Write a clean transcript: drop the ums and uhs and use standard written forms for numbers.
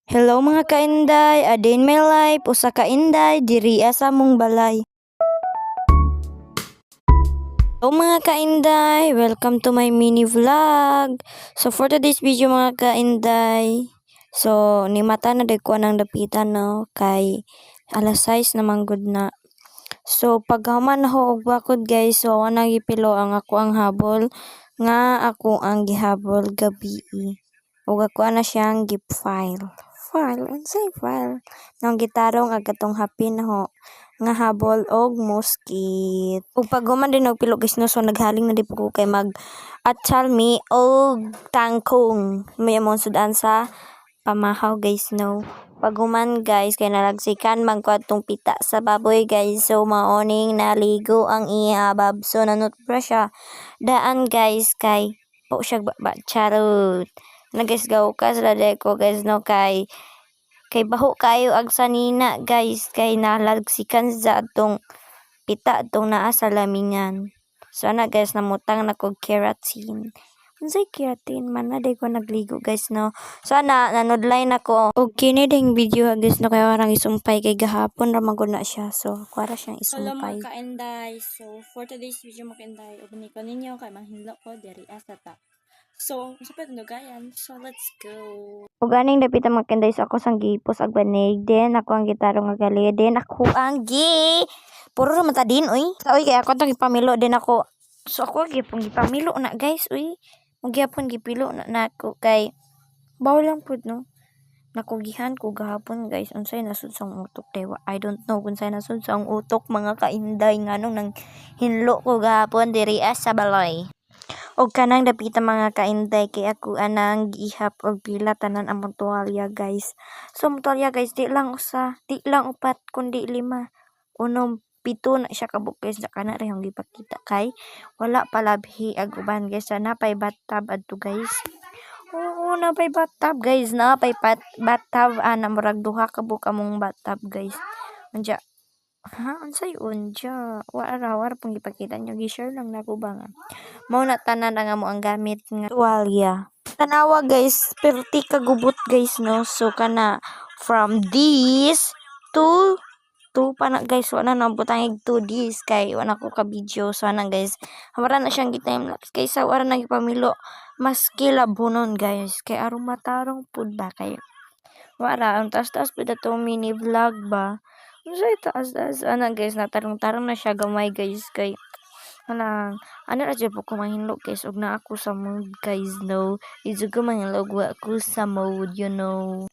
Hello mga kainday, a day in my life, usa ka inday, diri sa mong balay. Hello mga kainday, welcome to my mini vlog. So for today's video mga kainday, so ni mata na day ko nang dapitan no, kay alas 6 na manggod na. So paghuman ho og bakod guys, so ana gipilo ang ako ang habol nga ako ang gihabol gabi. Ug ako na siyang gip file. Unsay file? Nang gitarong agatong hapin ho nga habol og moskit. Ug paghuman din og pilo guys no, so naghaling na di po ko kay mag atsal mi og tangkong. May among sudan sa pamahaw guys no. Paghuman guys kay nalagsikan man ko atong pita sa baboy guys, so maoning naligo ang ihabab, so nanot pa siya daan guys kay po siya charot nagisgaw ka sa ko guys no, kay baho kayo ag sanina guys, kay nalagsikan sa atong pita atong naa sa lamingan. So ana guys, namutang na kog keratin. Unsay keratin man na day ko nagligo guys no. So ana nanudlay na ko og kini ding video guys no, kay warang isumpay kay gahapon ra magud na siya. So kuara siyang isumpay. Hello mga kainday. So for today's video mga kainday, ubani ko ninyo kay manghinlo ko diri sa top. So sapet gayan. So let's go. Ug aning dapita mga kanday sa ako sang gipos ag banig, den ako ang gitaro nga gali, den ako ang puro ra mata din oy. Oy kay ako tong gipamilo din ako. So ako gipong gipamilo na guys oy. Ug gyapon gipilo na nako kay bawal lang pud no. Nakugihan ko gahapon guys, unsay nasud sa utok dewa. I don't know kung unsay nasud sa utok mga kainday nganong nang hinlo ko gahapon diri sa balay. Og kanang dapita mga kainday kay ako anang gihap og pila tanan among tuwalya guys. So ang tuwalya guys di lang usa, di lang upat kundi 5. Unom 7 na siya kabuk guys, na kana ra yung gipakita kay wala palabhi ag uban guys, napay bathtub adto guys. Oo, napay bathtub guys, napay bathtub ana murag duha ka buk among bathtub guys. Anja ha, unsay unja? Wara pong gipakita nyo, gi-share lang nako ba nga. Mao na tanan nga mo ang gamit nga tuwalya. Tanawa guys, perti ka gubot guys no. So kana from this to pa na guys, wala na butang 2 this kay wala ko ka video. So ana guys, wala na siyang time lapse kay sa wala na gipamilo mas kilabunon guys, kay aron matarong pud ba kay wala ang taas-taas pud ato mini vlog ba. Unsay taas-taas ana guys, natarong-tarong na siya gamay guys, kay ana ra jud po ko mahinlo guys, og na ako sa mood guys no. Isu ko mahinlo wa ako sa mood, you know.